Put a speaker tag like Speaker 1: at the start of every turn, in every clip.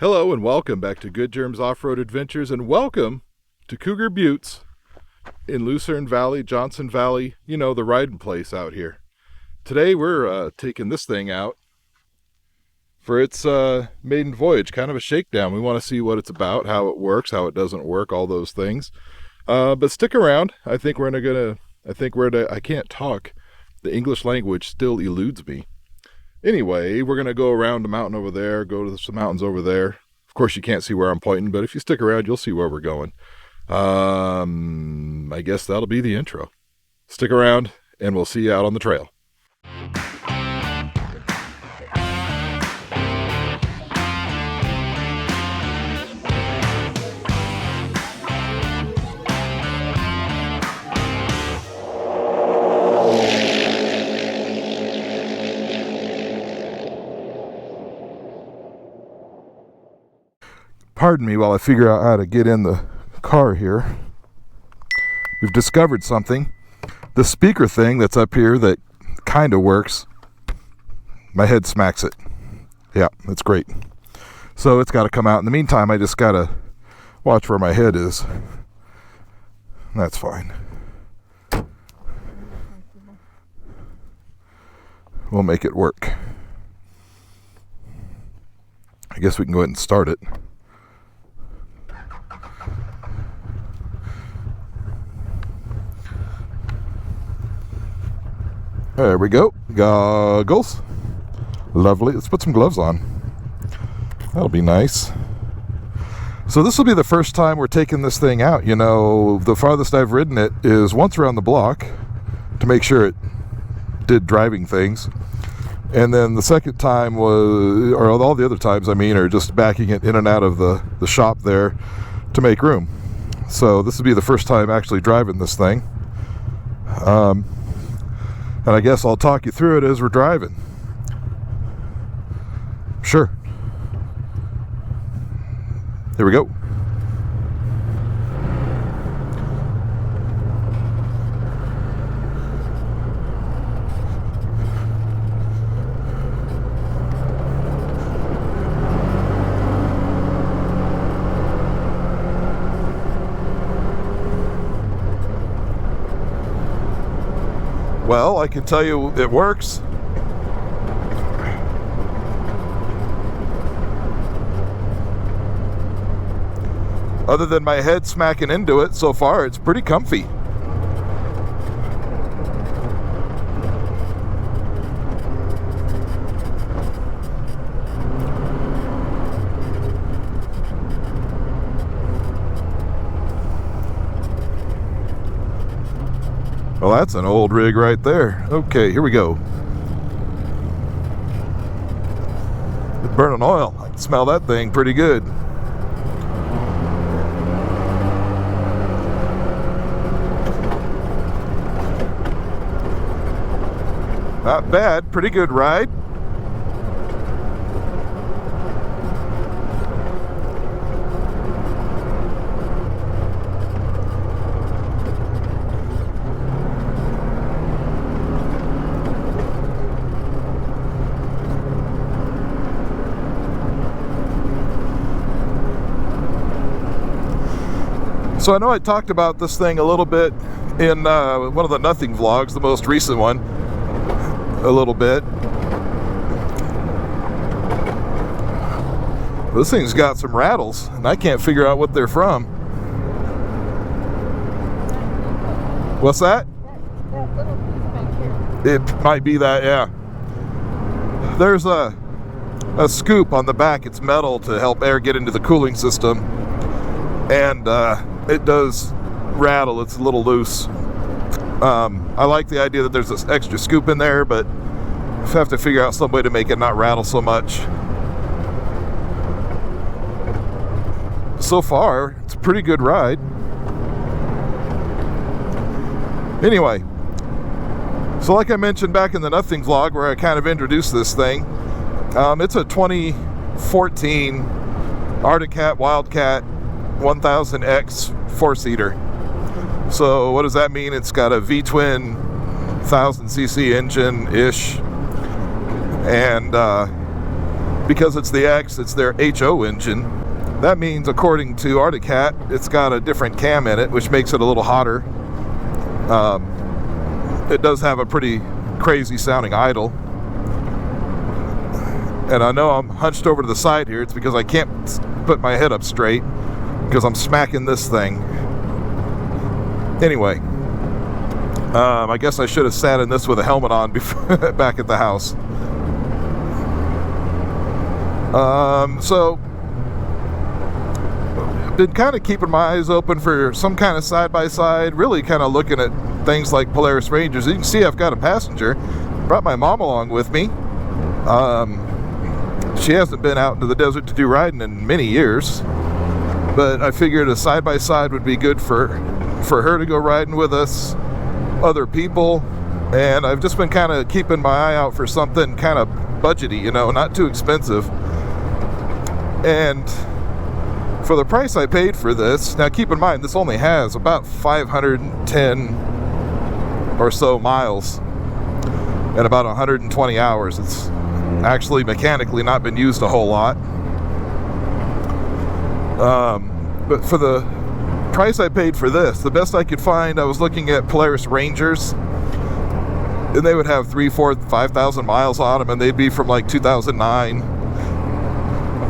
Speaker 1: Hello and welcome back to Good Germs Off-Road Adventures, and welcome to Cougar Buttes in Lucerne Valley, Johnson Valley, you know, the riding place out here. Today we're taking this thing out for its maiden voyage, kind of a shakedown. We want to see what it's about, how it works, how it doesn't work, all those things. But stick around. I can't talk. The English language still eludes me. Anyway, we're going to go around the mountain over there, go to some mountains over there. Of course, you can't see where I'm pointing, but if you stick around, you'll see where we're going. I guess that'll be the intro. Stick around, and we'll see you out on the trail. Pardon me while I figure out how to get in the car here. We've discovered something. The speaker thing that's up here that kind of works, my head smacks it. Yeah, that's great. So it's got to come out. In the meantime, I just got to watch where my head is. That's fine. We'll make it work. I guess we can go ahead and start it. There we go. Goggles. Lovely. Let's put some gloves on. That'll be nice. So this will be the first time we're taking this thing out. You know, the farthest I've ridden it is once around the block to make sure it did driving things. And then the second time was, or all the other times, are just backing it in and out of the shop there to make room. So this will be the first time actually driving this thing. And I guess I'll talk you through it as we're driving. Sure. Here we go. Well, I can tell you it works. Other than my head smacking into it, so far it's pretty comfy. Well, that's an old rig right there. Okay, here we go. It's burning oil. I can smell that thing pretty good. Not bad. Pretty good ride. So I know I talked about this thing a little bit in one of the Nothing vlogs, the most recent one, a little bit. This thing's got some rattles, and I can't figure out what they're from. What's that?
Speaker 2: That little piece back here.
Speaker 1: It might be that, yeah. There's a scoop on the back. It's metal to help air get into the cooling system. And it does rattle. It's a little loose. I like the idea that there's this extra scoop in there, but I have to figure out some way to make it not rattle so much. So far, it's a pretty good ride. Anyway, so like I mentioned back in the Nothing vlog where I kind of introduced this thing, it's a 2014 Arctic Cat Wildcat 1000X 4-seater. So what does that mean? It's got a V-twin 1000cc engine-ish, and because it's the X, it's their HO engine. That means, according to Arctic Cat, it's got a different cam in it, which makes it a little hotter. It does have a pretty crazy sounding idle. And I know I'm hunched over to the side here. It's because I can't put my head up straight because I'm smacking this thing. Anyway, I guess I should have sat in this with a helmet on before back at the house. So I've been kind of keeping my eyes open for some kind of side-by-side, really kind of looking at things like Polaris Rangers. You can see I've got a passenger. Brought my mom along with me. She hasn't been out into the desert to do riding in many years, but I figured a side-by-side would be good for her to go riding with us, other people, and I've just been kind of keeping my eye out for something kind of budgety, you know, not too expensive. And for the price I paid for this, now keep in mind this only has about 510 or so miles and about 120 hours. It's actually mechanically not been used a whole lot. But for the price I paid for this, the best I could find, I was looking at Polaris Rangers, and they would have 3,000, 4,000, 5,000 miles on them, and they'd be from like 2009,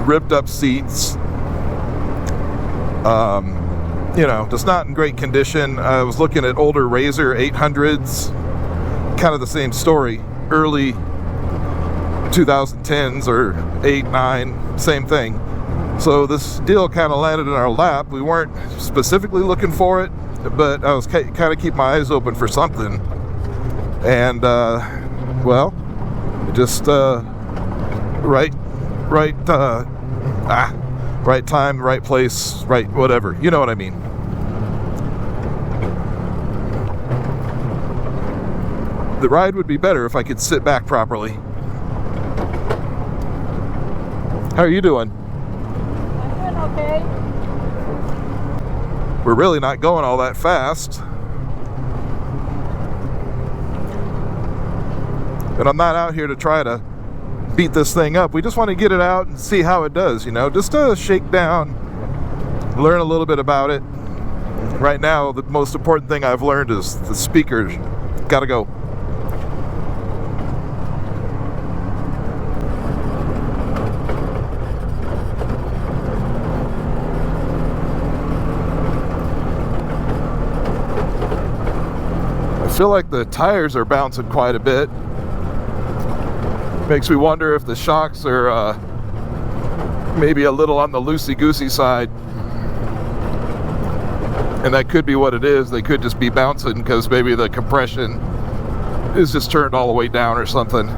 Speaker 1: ripped up seats, you know, just not in great condition. I was looking at older Razor 800s, kind of the same story, early 2010s or 8, 9, same thing. So this deal kind of landed in our lap. We weren't specifically looking for it, but I was kind of keeping my eyes open for something. And, well, just right time, right place, right whatever. You know what I mean. The ride would be better if I could sit back properly. How are you doing?
Speaker 2: I'm doing okay.
Speaker 1: We're really not going all that fast. And I'm not out here to try to beat this thing up. We just want to get it out and see how it does, you know, just to shake down, learn a little bit about it. Right now, the most important thing I've learned is the speakers gotta go. I feel like the tires are bouncing quite a bit. Makes me wonder if the shocks are maybe a little on the loosey-goosey side. And that could be what it is. They could just be bouncing because maybe the compression is just turned all the way down or something.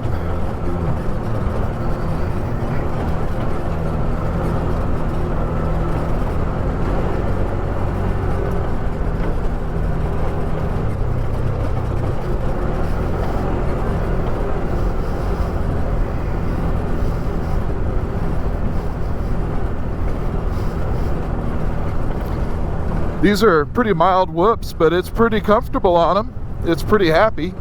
Speaker 1: These are pretty mild whoops, but it's pretty comfortable on them. It's pretty happy.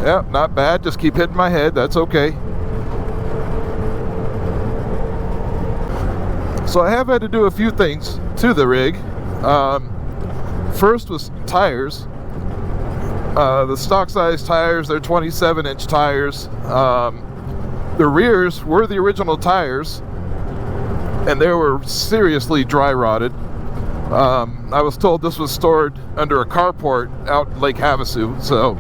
Speaker 1: Yeah, not bad. Just keep hitting my head. That's okay. So I have had to do a few things to the rig. First was tires. The stock size tires, they're 27-inch tires. The rears were the original tires, and they were seriously dry rotted. I was told this was stored under a carport out in Lake Havasu, so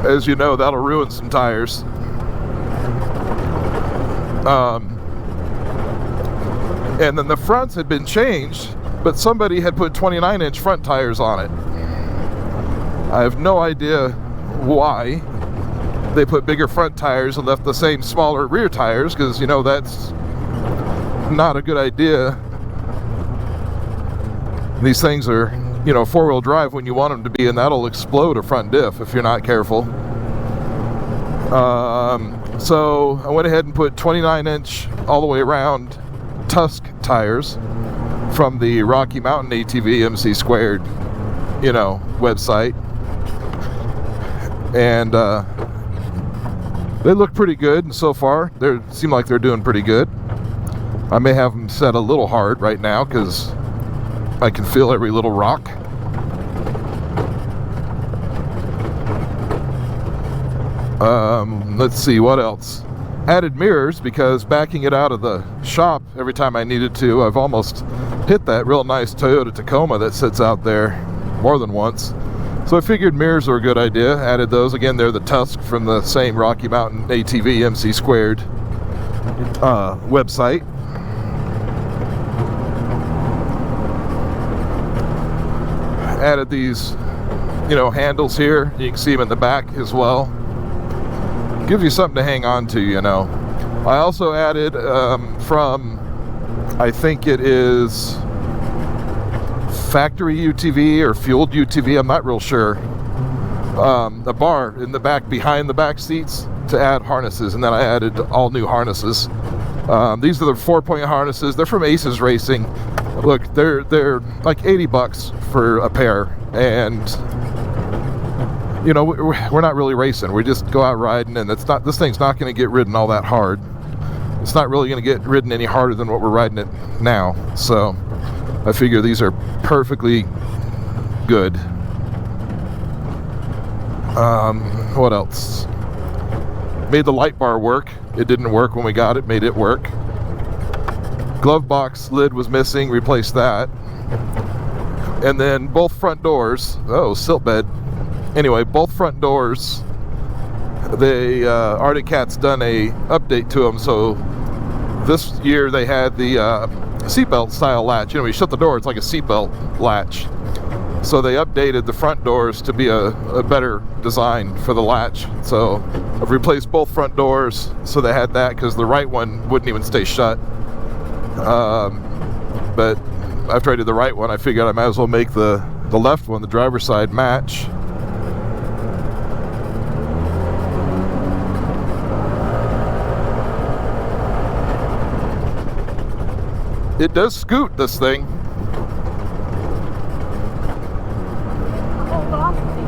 Speaker 1: as you know, that'll ruin some tires. And then the fronts had been changed, but somebody had put 29-inch front tires on it. I have no idea why they put bigger front tires and left the same smaller rear tires, because, you know, that's not a good idea. These things are, you know, four-wheel drive when you want them to be, and that'll explode a front diff if you're not careful. So I went ahead and put 29-inch all the way around Tusk tires from the Rocky Mountain ATV MC Squared, website. And they look pretty good, and so far they seem like they're doing pretty good. I may have them set a little hard right now because I can feel every little rock. Let's see, what else? Added mirrors, because backing it out of the shop every time I needed to, I've almost hit that real nice Toyota Tacoma that sits out there more than once. So I figured mirrors are a good idea. Added those. Again, they're the Tusk from the same Rocky Mountain ATV MC Squared website. Added these, handles here. You can see them in the back as well. Gives you something to hang on to, I also added from, I think it is factory UTV or fueled UTV, I'm not real sure, a bar in the back behind the back seats to add harnesses, and then I added all new harnesses. These are the 4-point harnesses. They're from Aces Racing. Look, they're like $80 for a pair, and we're not really racing. We just go out riding, and this thing's not going to get ridden all that hard. It's not really going to get ridden any harder than what we're riding it now. So I figure these are perfectly good. What else? Made the light bar work. It didn't work when we got it. Made it work. Glove box lid was missing. Replaced that. And then both front doors. Oh, silt bed. Anyway, both front doors, the Arctic Cat's done a update to them. So this year they had the seatbelt style latch. You shut the door, it's like a seatbelt latch. So they updated the front doors to be a better design for the latch. So I've replaced both front doors, so they had that, because the right one wouldn't even stay shut. But after I did the right one, I figured I might as well make the left one, the driver's side, match. It does scoot, this thing.
Speaker 2: Hold on, pretty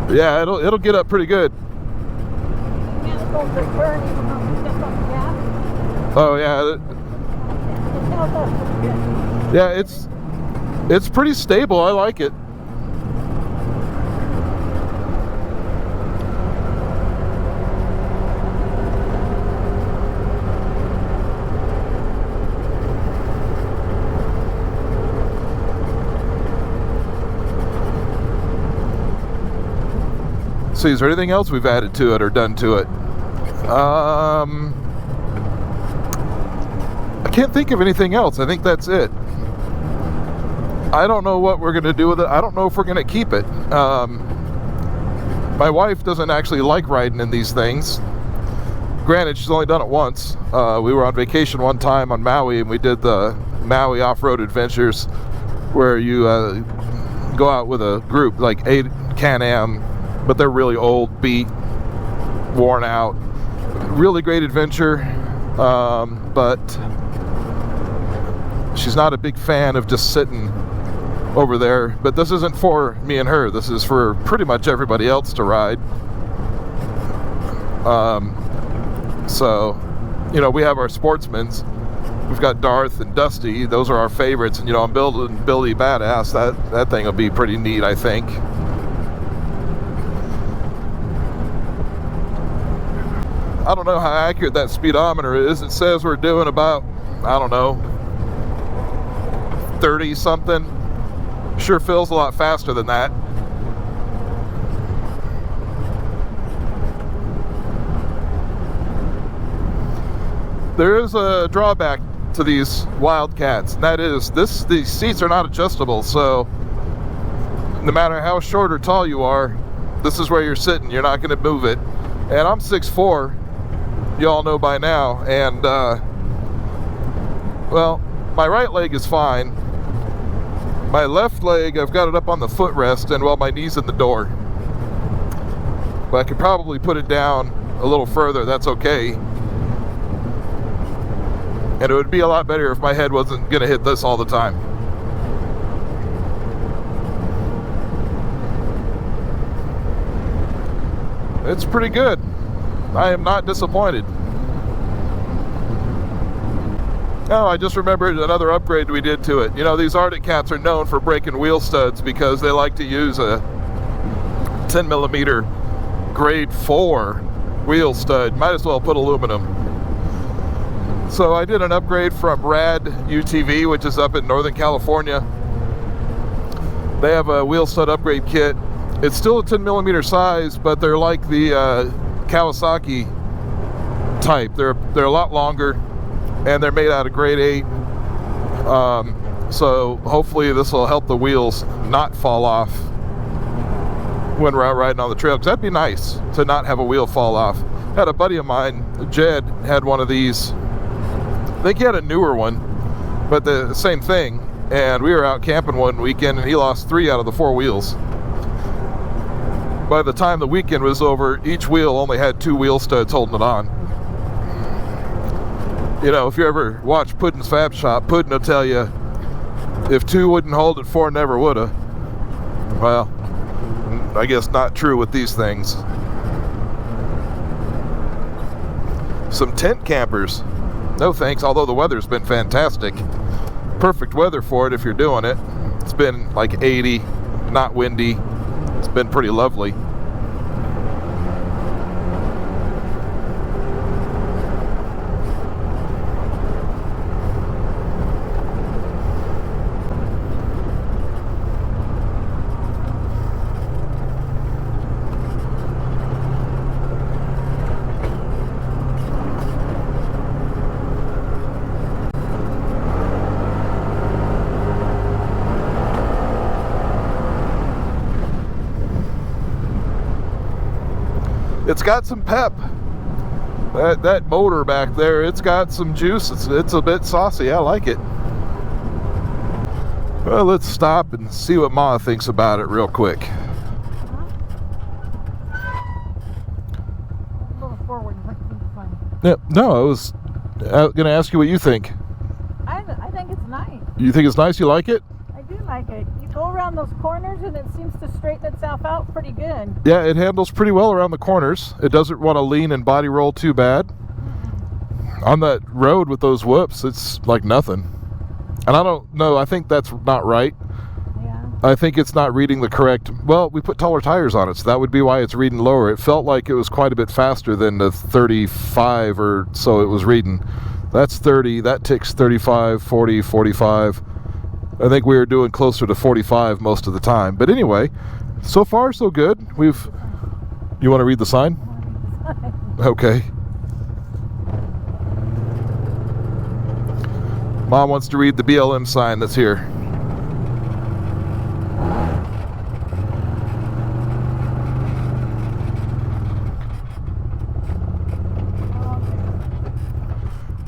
Speaker 2: good.
Speaker 1: Yeah, it'll get up pretty good.
Speaker 2: Can't go for a turn even though you step on the gas.
Speaker 1: Oh yeah.
Speaker 2: It held up pretty good.
Speaker 1: Yeah, it's pretty stable. I like it. See, is there anything else we've added to it or done to it? I can't think of anything else. I think that's it. I don't know what we're going to do with it. I don't know if we're going to keep it. My wife doesn't actually like riding in these things. Granted, she's only done it once. We were on vacation one time on Maui, and we did the Maui off-road adventures, where you go out with a group, like 8 Can-Am, but they're really old, beat, worn out. Really great adventure, but she's not a big fan of just sitting over there. But this isn't for me and her. This is for pretty much everybody else to ride. So, we have our sportsmans. We've got Darth and Dusty. Those are our favorites. And, I'm building Billy Badass. That thing will be pretty neat, I think. I don't know how accurate that speedometer is. It says we're doing about, 30 something. Sure feels a lot faster than that. There is a drawback to these Wildcats, and that is these seats are not adjustable, so no matter how short or tall you are, this is where you're sitting. You're not going to move it. And I'm 6'4", you all know by now, and well, my right leg is fine. My left leg, I've got it up on the footrest, and my knee's in the door. But I could probably put it down a little further. That's okay. And it would be a lot better if my head wasn't going to hit this all the time. It's pretty good. I am not disappointed. Oh, I just remembered another upgrade we did to it. You know, these Arctic Cats are known for breaking wheel studs because they like to use a 10mm grade 4 wheel stud. Might as well put aluminum. So I did an upgrade from Rad UTV, which is up in Northern California. They have a wheel stud upgrade kit. It's still a 10mm size, but they're like the Kawasaki type. They're a lot longer, and they're made out of grade 8. So hopefully this will help the wheels not fall off when we're out riding on the trail, because that'd be nice to not have a wheel fall off. I had a buddy of mine, Jed, had one of these. I think he had a newer one, but the same thing. And we were out camping one weekend, and he lost 3 out of the 4 wheels. By the time the weekend was over, each wheel only had 2 wheel studs holding it on. You know, if you ever watch Puddin's Fab Shop, Puddin will tell you, if 2 wouldn't hold it, 4 never woulda. Well, I guess not true with these things. Some tent campers. No thanks, although the weather's been fantastic. Perfect weather for it if you're doing it. It's been like 80, not windy. It's been pretty lovely. It's got some pep. That motor back there, it's got some juice. It's a bit saucy. I like it. Well, let's stop and see what Ma thinks about it real quick.
Speaker 2: A little forward, like fun.
Speaker 1: Yeah, no, I was going to ask you what you think.
Speaker 2: I think it's nice.
Speaker 1: You think it's nice? You like it?
Speaker 2: I do like it. You go around those corners and it seems to straighten itself out pretty good.
Speaker 1: Yeah, it handles pretty well around the corners. It doesn't want to lean and body roll too bad. On that road with those whoops, it's like nothing. And I don't know, I think that's not right.
Speaker 2: Yeah.
Speaker 1: I think it's not reading the correct... Well, we put taller tires on it, so that would be why it's reading lower. It felt like it was quite a bit faster than the 35 or so it was reading. That's 30, that ticks 35, 40, 45. I think we were doing closer to 45 most of the time. But anyway, so far so good. You want to read the sign? Okay. Mom wants to read the BLM sign that's here.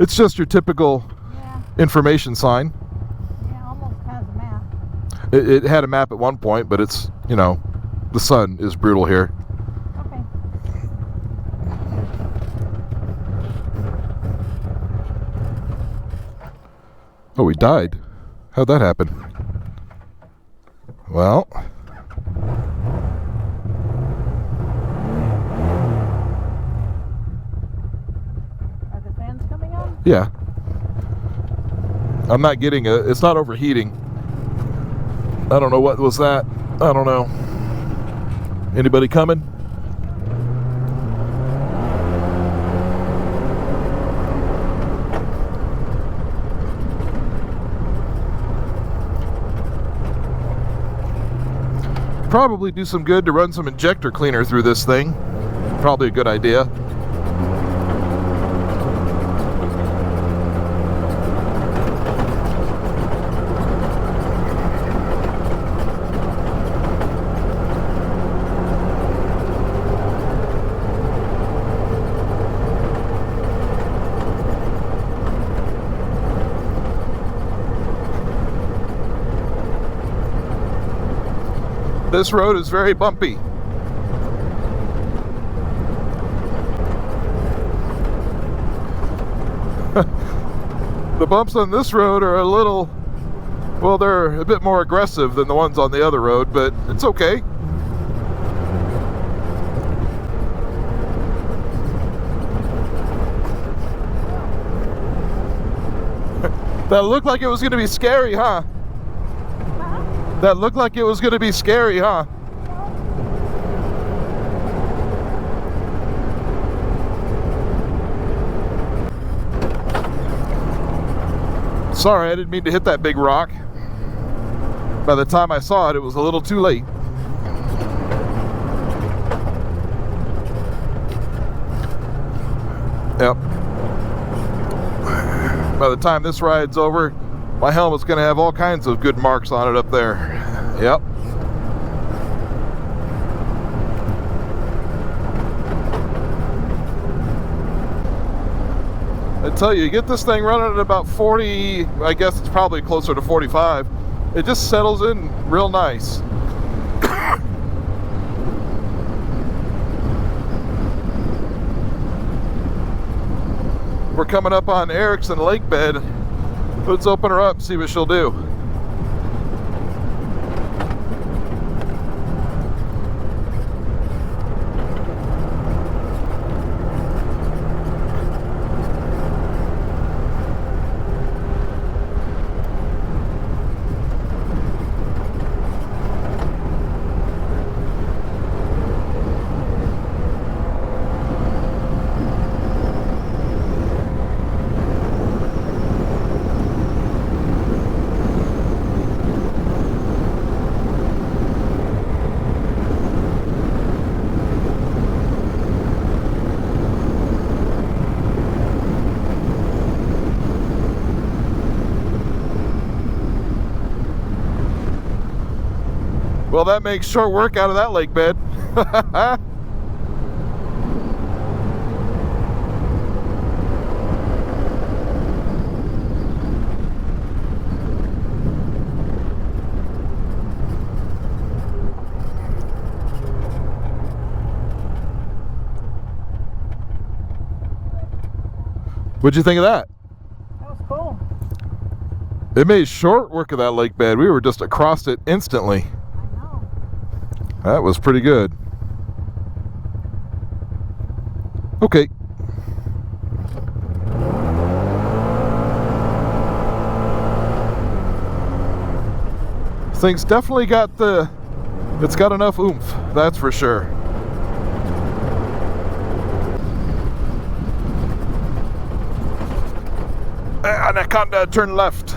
Speaker 1: It's just your typical information sign.
Speaker 2: Yeah, almost has a map.
Speaker 1: It had a map at one point, but it's, you know, the sun is brutal here.
Speaker 2: Okay.
Speaker 1: Oh, we died. How'd that happen? Well,
Speaker 2: Are the fans coming on?
Speaker 1: yeah. I'm not getting it's not overheating. I don't know what was that. I don't know. Anybody coming? Probably do some good to run some injector cleaner through this thing. Probably a good idea. This road is very bumpy. The bumps on this road are a little, well, they're a bit more aggressive than the ones on the other road, but it's okay. That looked like it was going to be scary, huh? That looked like it was going to be scary, huh? Sorry, I didn't mean to hit that big rock. By the time I saw it, it was a little too late. Yep. By the time this ride's over, my helmet's going to have all kinds of good marks on it up there. Yep. I tell you, get this thing running at about 40, I guess it's probably closer to 45. It just settles in real nice. We're coming up on Erickson Lake Bed. Let's open her up, see what she'll do. Well, that makes short work out of that lake bed. What'd you think of that?
Speaker 2: That was cool.
Speaker 1: It made short work of that lake bed. We were just across it instantly.
Speaker 2: I know.
Speaker 1: That was pretty good. Okay. This thing's definitely got it's got enough oomph, that's for sure. Anaconda, turn left.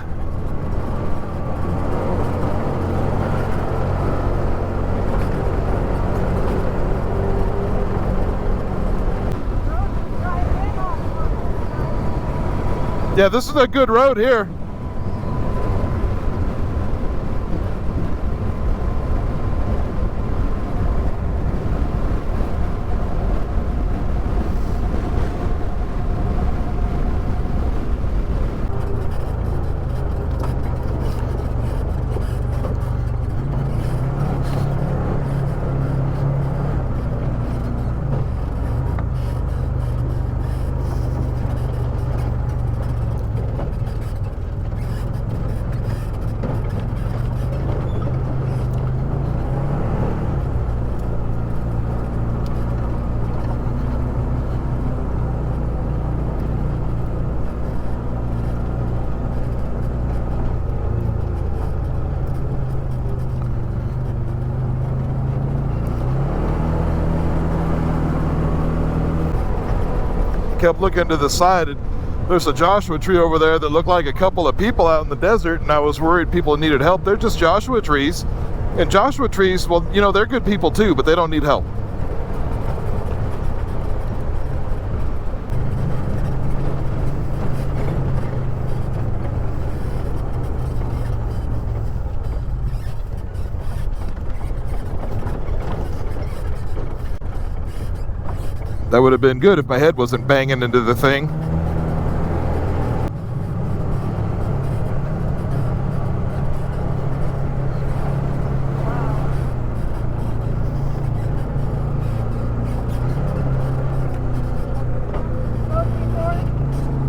Speaker 1: Yeah, this is a good road here. Kept looking to the side, and there's a Joshua tree over there that looked like a couple of people out in the desert, and I was worried people needed help. They're just Joshua trees, and Joshua trees, well, you know, they're good people too, but they don't need help. That would have been good if my head wasn't banging into the thing.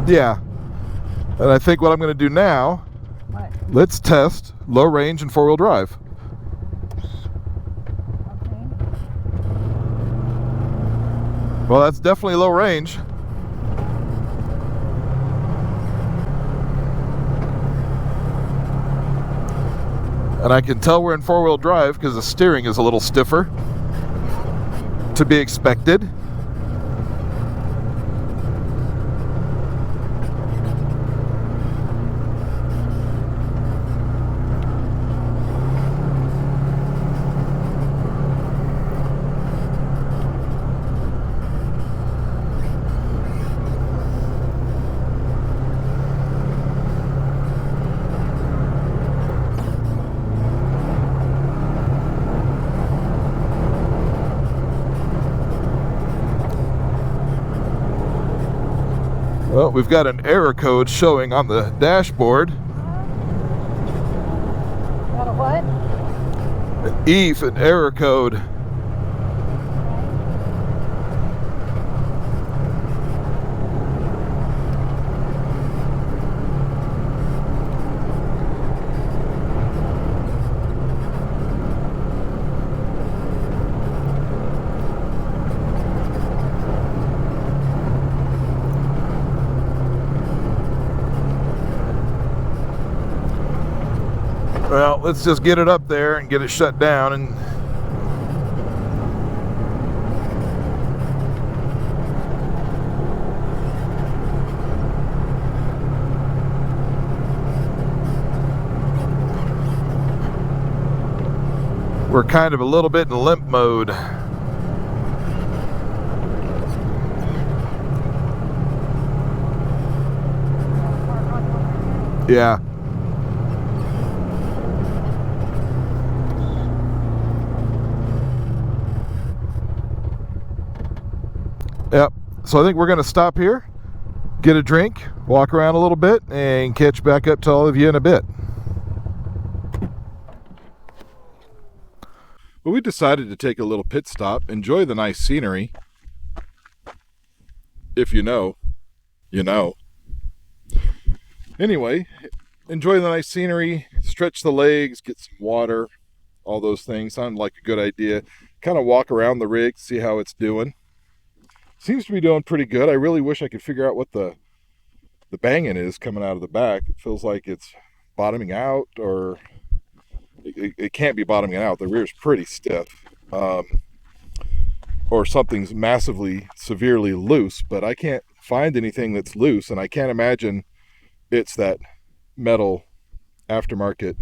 Speaker 1: Yeah. And I think what I'm going to do now,
Speaker 2: What?
Speaker 1: let's test low range and four-wheel drive.
Speaker 2: Okay.
Speaker 1: Well, that's definitely low range. And I can tell we're in four-wheel drive because the steering is a little stiffer. To be expected. Well, we've got an error code showing on the dashboard.
Speaker 2: Got a what?
Speaker 1: An E for an error code. Well, let's just get it up there and get it shut down. And we're kind of a little bit in limp mode. Yeah. Yep. So I think we're going to stop here, get a drink, walk around a little bit, and catch back up to all of you in a bit. Well, we decided to take a little pit stop, enjoy the nice scenery. If you know, you know. Anyway, enjoy the nice scenery, stretch the legs, get some water, all those things. Sounded like a good idea. Kind of walk around the rig, see how it's doing. Seems to be doing pretty good. I really wish I could figure out what the banging is coming out of the back. It feels like it's bottoming out, or it can't be bottoming out. The rear's pretty stiff. Or something's massively, severely loose, but I can't find anything that's loose, and I can't imagine it's that metal aftermarket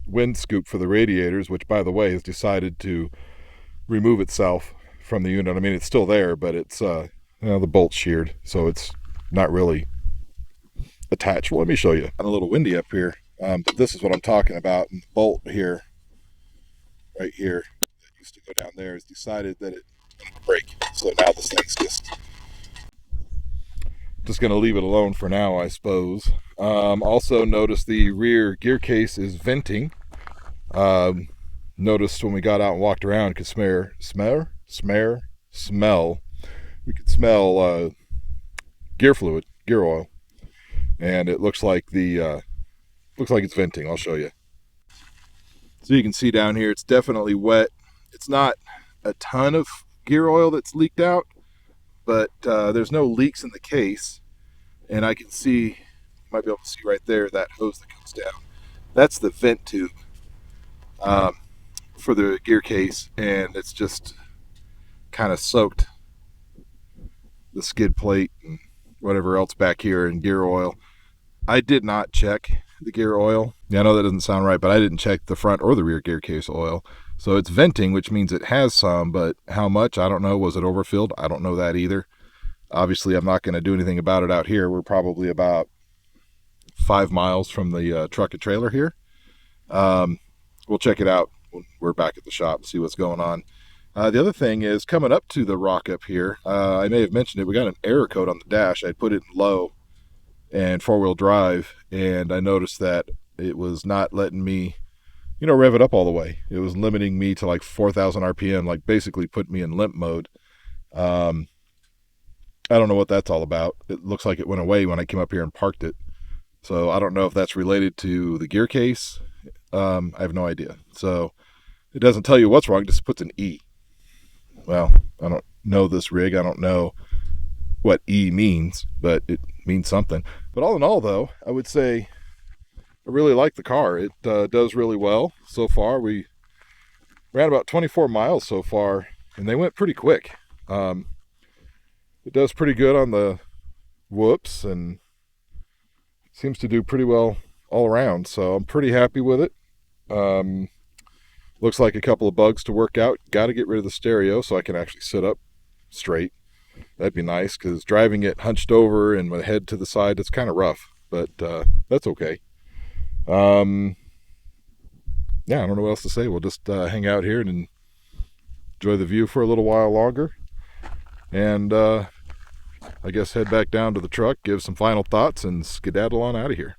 Speaker 1: wind scoop for the radiators, which, by the way, has decided to remove itself from the unit. I mean, it's still there, but it's the bolt's sheared, so it's not really attached. Well, let me show you. It's a little windy up here, but this is what I'm talking about. And the bolt here, right here, that used to go down there, has decided that it's going to break. So now this thing's just going to leave it alone for now, I suppose. Also notice the rear gear case is venting. Noticed when we got out and walked around, we could smell. We could smell gear fluid, gear oil, and it looks like it's venting. I'll show you. So you can see down here, it's definitely wet. It's not a ton of gear oil that's leaked out, but there's no leaks in the case, and I can see, you might be able to see right there, that hose that comes down. That's the vent tube for the gear case, and it's just kind of soaked the skid plate and whatever else back here in gear oil. I did not check the gear oil. Yeah, I know that doesn't sound right, but I didn't check the front or the rear gear case oil. So it's venting, which means it has some, but how much, I don't know. Was it overfilled? I don't know that either. Obviously, I'm not going to do anything about it out here. We're probably about 5 miles from the truck and trailer here. We'll check it out when we're back at the shop and see what's going on. The other thing is, coming up to the rock up here, I may have mentioned it, we got an error code on the dash. I put it in low and four-wheel drive, and I noticed that it was not letting me, rev it up all the way. It was limiting me to like 4,000 RPM, like basically put me in limp mode. I I don't know what that's all about. It looks like it went away when I came up here and parked it. So I don't know if that's related to the gear case. I have no idea. So it doesn't tell you what's wrong, it just puts an E. Well, I don't know this rig. I don't know what E means, but it means something. But all in all, though, I would say I really like the car. It does really well so far. We ran about 24 miles so far, and they went pretty quick. It does pretty good on the whoops and seems to do pretty well all around. So I'm pretty happy with it. Looks like a couple of bugs to work out. Got to get rid of the stereo so I can actually sit up straight. That'd be nice, because driving it hunched over and with head to the side, it's kind of rough, but that's okay. Yeah, I don't know what else to say. We'll just hang out here and enjoy the view for a little while longer. And I guess head back down to the truck, give some final thoughts, and skedaddle on out of here.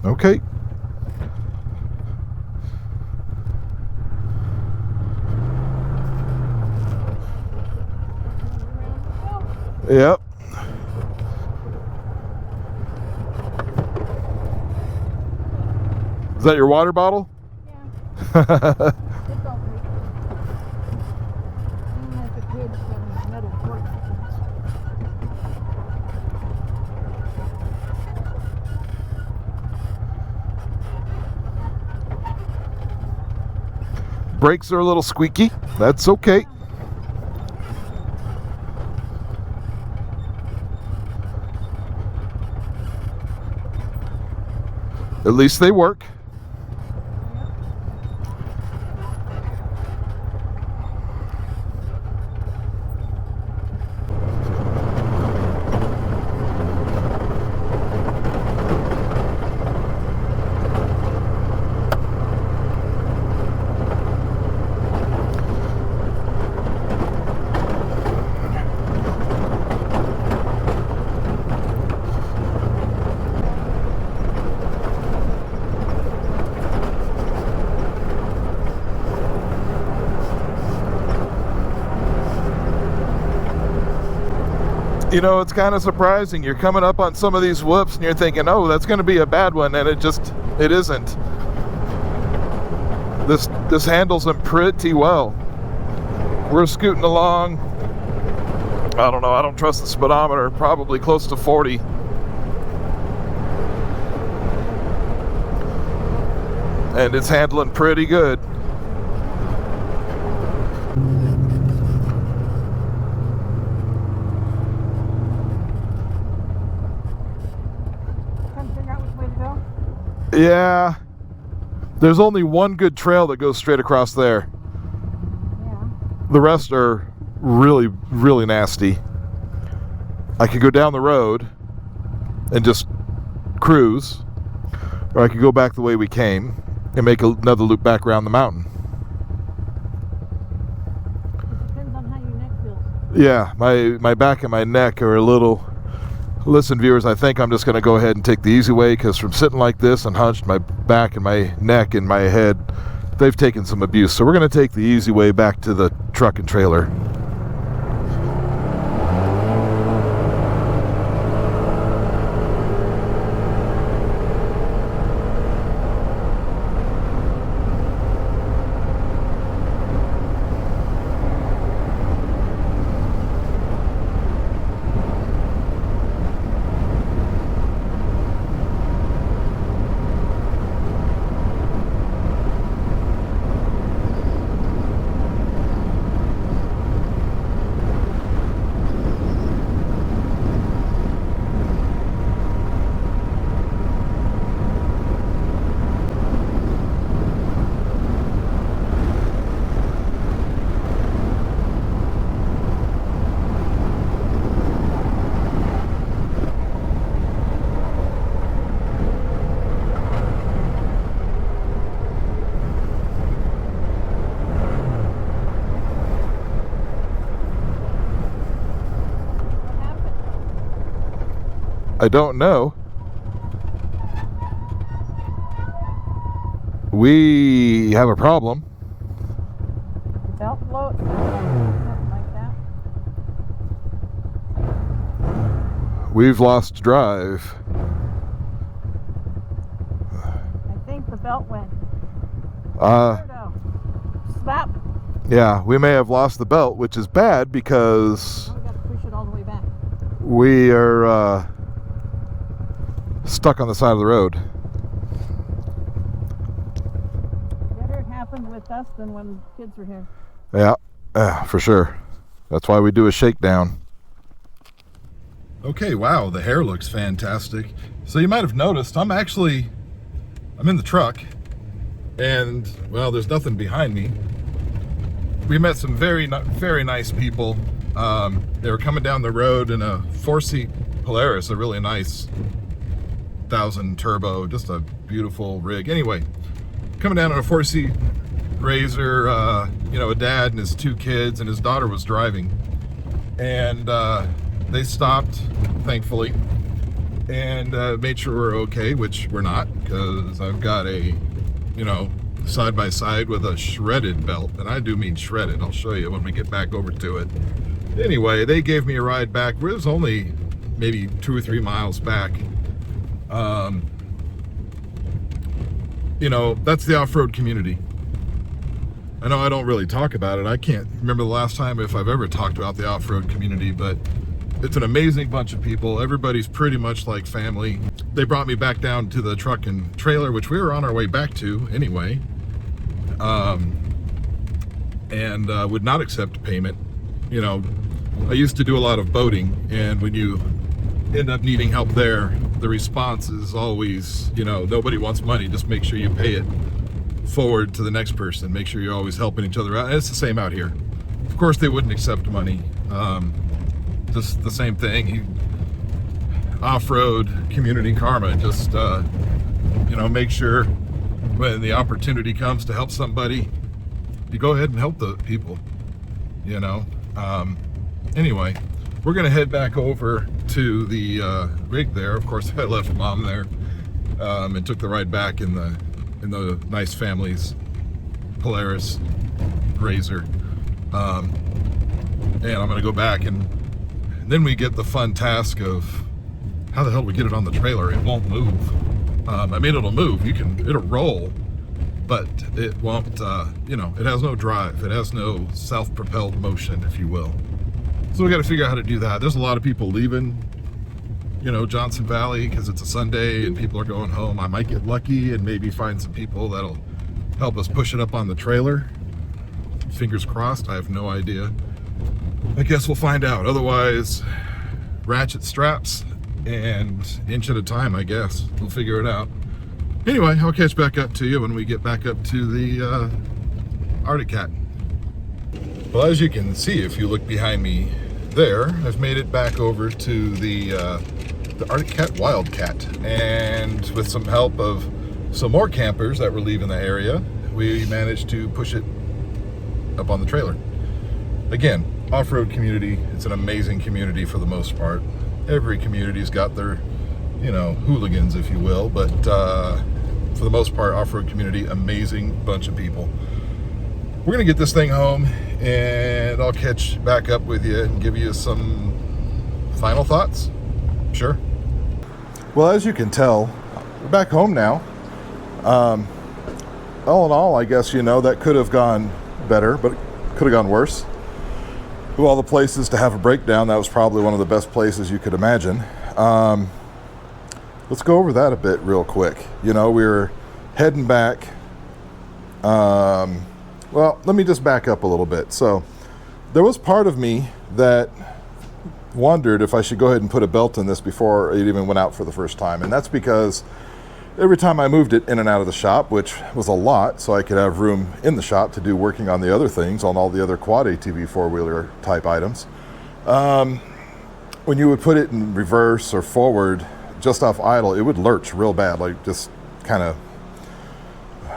Speaker 1: Okay. Yep. Is that your water bottle?
Speaker 2: Yeah. It's all good. That's a good metal fork.
Speaker 1: Brakes are a little squeaky. That's okay. At least they work. You know, it's kind of surprising. You're coming up on some of these whoops and you're thinking, oh, that's going to be a bad one, and it isn't. This handles them pretty well. We're scooting along. I don't know, I don't trust the speedometer, probably close to 40. And it's handling pretty good. Yeah, there's only one good trail that goes straight across there.
Speaker 2: Yeah.
Speaker 1: The rest are really, really nasty. I could go down the road and just cruise, or I could go back the way we came and make another loop back around the mountain.
Speaker 2: It depends on how your neck feels.
Speaker 1: Yeah, my back and my neck are a little... Listen, viewers, I think I'm just going to go ahead and take the easy way, because from sitting like this and hunched, my back and my neck and my head, they've taken some abuse. So we're going to take the easy way back to the truck and trailer. I don't know. We have a problem.
Speaker 2: Belt float, something like that.
Speaker 1: We've lost drive.
Speaker 2: I think the belt went. Slap.
Speaker 1: Yeah, we may have lost the belt, which is bad because
Speaker 2: Now we got to push it all the way back.
Speaker 1: we are stuck on the side of the road.
Speaker 2: Better it happened with us than when kids were here.
Speaker 1: Yeah, for sure. That's why we do a shakedown. Okay, wow, the hair looks fantastic. So you might have noticed I'm in the truck, and well, there's nothing behind me. We met some very nice people. They were coming down the road in a 4-seat Polaris, a really nice 1000 turbo, just a beautiful rig. Anyway, coming down on a 4-seat Razor, a dad and his 2 kids, and his daughter was driving. And they stopped, thankfully, and made sure we're okay, which we're not, because I've got a, side by side with a shredded belt, and I do mean shredded. I'll show you when we get back over to it. Anyway, they gave me a ride back. It was only maybe 2 or 3 miles back. That's the off-road community. I know I don't really talk about it. I can't remember the last time if I've ever talked about the off-road community, but it's an amazing bunch of people. Everybody's pretty much like family. They brought me back down to the truck and trailer, which we were on our way back to anyway, and would not accept payment. I used to do a lot of boating, and when you end up needing help there, the response is always, nobody wants money, just make sure you pay it forward to the next person. Make sure you're always helping each other out. And it's the same out here. Of course they wouldn't accept money. Just the same thing. Off-road community karma. Just make sure when the opportunity comes to help somebody, you go ahead and help the people. Anyway, we're gonna head back over to the rig there. Of course, I left Mom there and took the ride back in the nice family's Polaris Razor. And I'm gonna go back, and then we get the fun task of how the hell do we get it on the trailer? It won't move. It'll move. It'll roll, but it won't. It has no drive. It has no self-propelled motion, if you will. So we got to figure out how to do that. There's a lot of people leaving, Johnson Valley because it's a Sunday and people are going home. I might get lucky and maybe find some people that'll help us push it up on the trailer. Fingers crossed. I have no idea. I guess we'll find out. Otherwise, ratchet straps and inch at a time, I guess. We'll figure it out. Anyway, I'll catch back up to you when we get back up to the Arctic Cat. Well, as you can see, if you look behind me there, I've made it back over to the Arctic Cat Wildcat. And with some help of some more campers that were leaving the area, we managed to push it up on the trailer. Again, off-road community, it's an amazing community for the most part. Every community's got their, hooligans, if you will, but for the most part, off-road community, amazing bunch of people. We're gonna get this thing home, and I'll catch back up with you and give you some final thoughts. Sure. Well, as you can tell, we're back home now. All in all, I guess, that could have gone better, but it could have gone worse. Of all the places to have a breakdown, that was probably one of the best places you could imagine. Let's go over that a bit real quick. We were heading back. Well, let me just back up a little bit. So there was part of me that wondered if I should go ahead and put a belt in this before it even went out for the first time. And that's because every time I moved it in and out of the shop, which was a lot, so I could have room in the shop to do working on the other things, on all the other quad ATV four-wheeler type items, when you would put it in reverse or forward just off idle, it would lurch real bad, like just kind of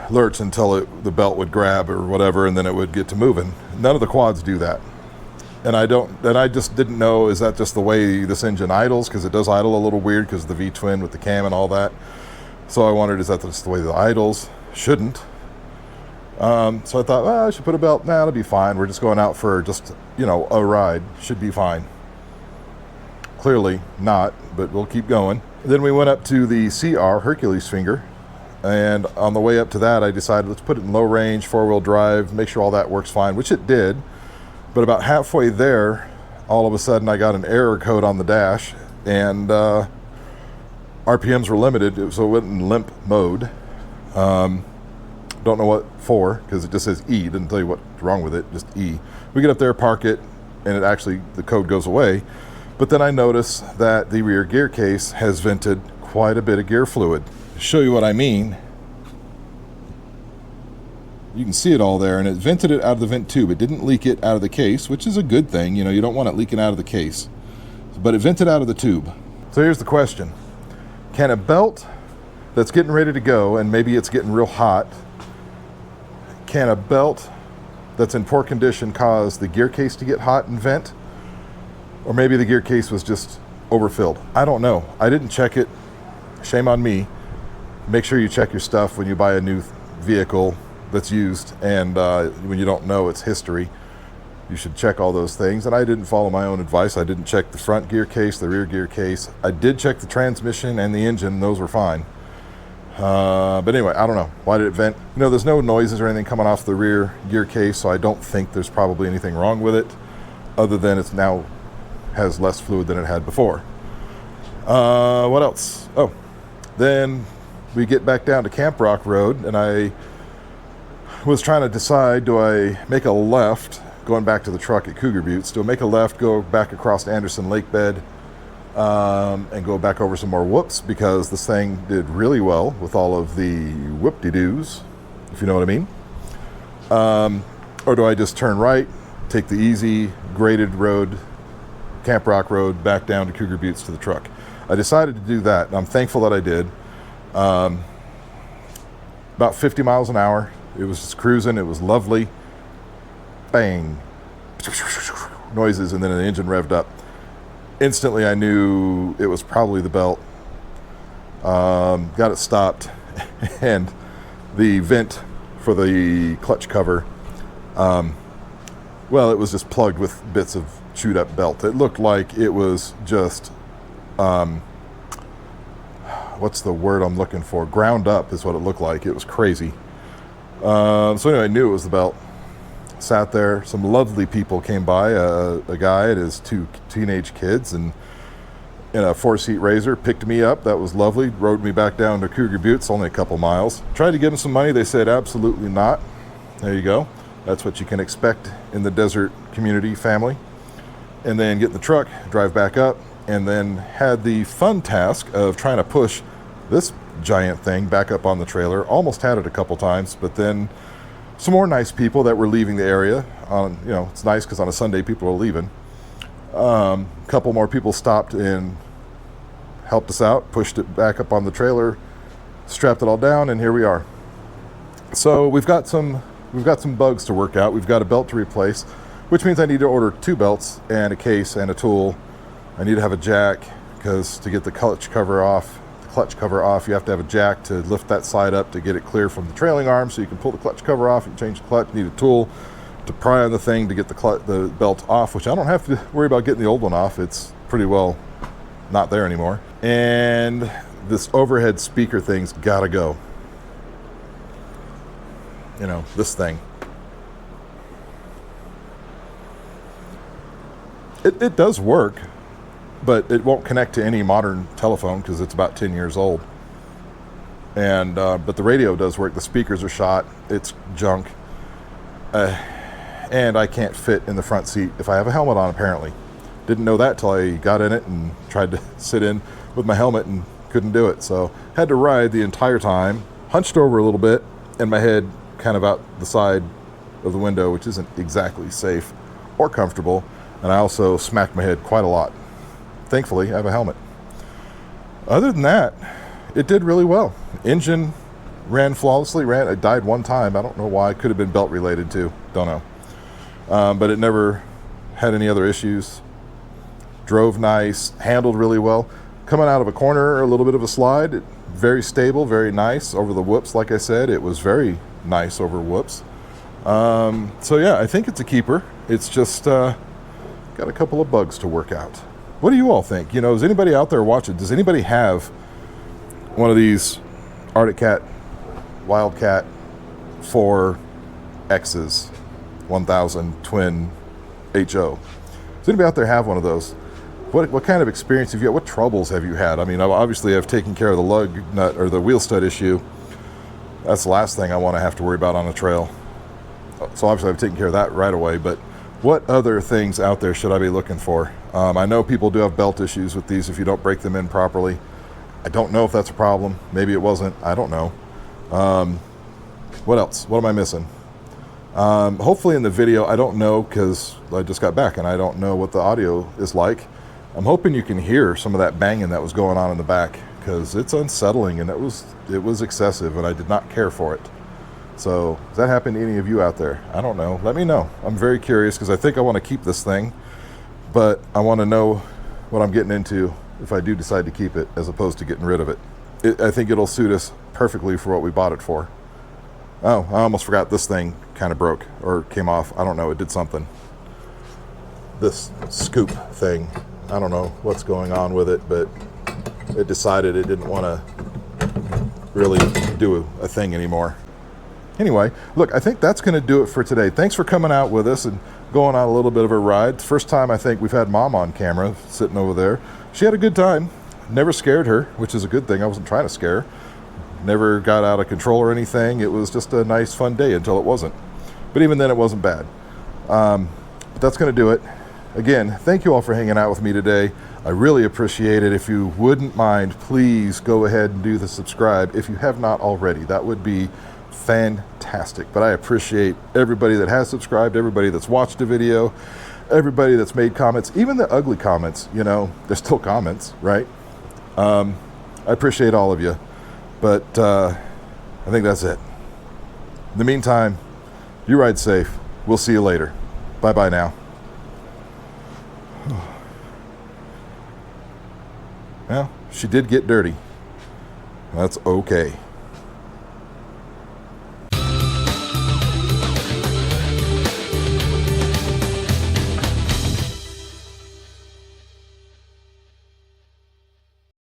Speaker 1: lurch until the belt would grab or whatever, and then it would get to moving. None of the quads do that. And I just didn't know, is that just the way this engine idles? Because it does idle a little weird because of the V-twin with the cam and all that. So I wondered, is that just the way it idles? Shouldn't. So I thought, well, I should put a belt. Nah, it'll be fine. We're just going out for just, a ride. Should be fine. Clearly not, but we'll keep going. Then we went up to the CR, Hercules finger. And on the way up to that, I decided, let's put it in low range, 4-wheel drive, make sure all that works fine, which it did. But about halfway there, all of a sudden I got an error code on the dash, and RPMs were limited, so it went in limp mode. Don't know what for, because it just says E. Didn't tell you what's wrong with it, just E. We get up there, park it, and the code goes away. But then I notice that the rear gear case has vented quite a bit of gear fluid. To show you what I mean, you can see it all there, and it vented it out of the vent tube. It didn't leak it out of the case, which is a good thing. You don't want it leaking out of the case. But it vented out of the tube. So here's the question. Can a belt that's getting ready to go, and maybe it's getting real hot, can a belt that's in poor condition cause the gear case to get hot and vent? Or maybe the gear case was just overfilled. I don't know. I didn't check it. Shame on me. Make sure you check your stuff when you buy a new vehicle that's used, and when you don't know its history, you should check all those things. And I didn't follow my own advice. I didn't check the front gear case, the rear gear case. I did check the transmission and the engine. Those were fine. But anyway, I don't know. Why did it vent? There's no noises or anything coming off the rear gear case, so I don't think there's probably anything wrong with it, other than it's now has less fluid than it had before. What else? Oh, then we get back down to Camp Rock Road, and I was trying to decide, do I make a left going back to the truck at Cougar Buttes? Do I make a left, go back across Anderson Lake Bed, and go back over some more whoops, because this thing did really well with all of the whoop-de-doos, if you know what I mean? Or do I just turn right, take the easy graded road, Camp Rock Road, back down to Cougar Buttes to the truck? I decided to do that, and I'm thankful that I did. About 50 miles an hour. It was just cruising. It was lovely. Bang. Noises, and then the engine revved up. Instantly, I knew it was probably the belt. Got it stopped, and the vent for the clutch cover, it was just plugged with bits of chewed up belt. It looked like it was just, what's the word I'm looking for? Ground up is what it looked like. It was crazy. So anyway, I knew it was the belt. Sat there. Some lovely people came by. A guy and his 2 teenage kids, and in a 4-seat Razor, picked me up. That was lovely. Rode me back down to Cougar Buttes, only a couple miles. Tried to give them some money. They said absolutely not. There you go. That's what you can expect in the desert community family. And then get in the truck, drive back up, and then had the fun task of trying to push this giant thing back up on the trailer. Almost had it a couple times, but then some more nice people that were leaving the area. It's nice because on a Sunday people are leaving. A couple more people stopped and helped us out, pushed it back up on the trailer, strapped it all down, and here we are. So we've got some bugs to work out. We've got a belt to replace, which means I need to order 2 belts and a case and a tool. I need to have a jack, because to get the clutch cover off, you have to have a jack to lift that side up to get it clear from the trailing arm, so you can pull the clutch cover off and change the clutch. You need a tool to pry on the thing to get the belt off, which I don't have to worry about getting the old one off. It's pretty well not there anymore. And this overhead speaker thing's gotta go. This thing. It does work, but it won't connect to any modern telephone because it's about 10 years old. And but the radio does work. The speakers are shot. It's junk. And I can't fit in the front seat if I have a helmet on, apparently. Didn't know that till I got in it and tried to sit in with my helmet and couldn't do it. So had to ride the entire time, hunched over a little bit, and my head kind of out the side of the window, which isn't exactly safe or comfortable. And I also smacked my head quite a lot. Thankfully, I have a helmet. Other than that, it did really well. Engine ran flawlessly. It died one time. I don't know why. It could have been belt related too. Don't know. But it never had any other issues. Drove nice, handled really well. Coming out of a corner, a little bit of a slide, very stable, very nice over the whoops. Like I said, it was very nice over whoops. So yeah, I think it's a keeper. It's just got a couple of bugs to work out. What do you all think? You know, is anybody out there watching? Does anybody have one of these Arctic Cat Wildcat 4X's 1000 twin HO? Does anybody out there have one of those? What kind of experience have you had? What troubles have you had? I mean, obviously I've taken care of the lug nut or the wheel stud issue. That's the last thing I want to have to worry about on a trail. So obviously I've taken care of that right away, but what other things out there should I be looking for? I know people do have belt issues with these if you don't break them in properly. I don't know if that's a problem. Maybe it wasn't. I don't know. What else? What am I missing? Hopefully in the video, I don't know because I just got back and I don't know what the audio is like. I'm hoping you can hear some of that banging that was going on in the back because it's unsettling and it was excessive and I did not care for it. So does that happen to any of you out there? I don't know. Let me know. I'm very curious because I think I want to keep this thing, but I want to know what I'm getting into if I do decide to keep it as opposed to getting rid of it. I think it'll suit us perfectly for what we bought it for. Oh, I almost forgot this thing kind of broke or came off. I don't know. It did something. This scoop thing. I don't know what's going on with it, but it decided it didn't want to really do a thing anymore. Anyway, look, I think that's going to do it for today. Thanks for coming out with us and going on a little bit of a ride. First time I think we've had Mom on camera sitting over there. She had a good time. Never scared her, which is a good thing. I wasn't trying to scare her. Never got out of control or anything. It was just a nice, fun day until it wasn't. But even then, it wasn't bad. But that's going to do it. Again, thank you all for hanging out with me today. I really appreciate it. If you wouldn't mind, please go ahead and do the subscribe if you have not already. That would be fantastic. But I appreciate everybody that has subscribed, everybody that's watched the video, everybody that's made comments, even the ugly comments. You know, they're still comments, right? I appreciate all of you. But I think that's it. In the meantime, you ride safe. We'll see you later. Bye-bye now. Well, she did get dirty. That's okay.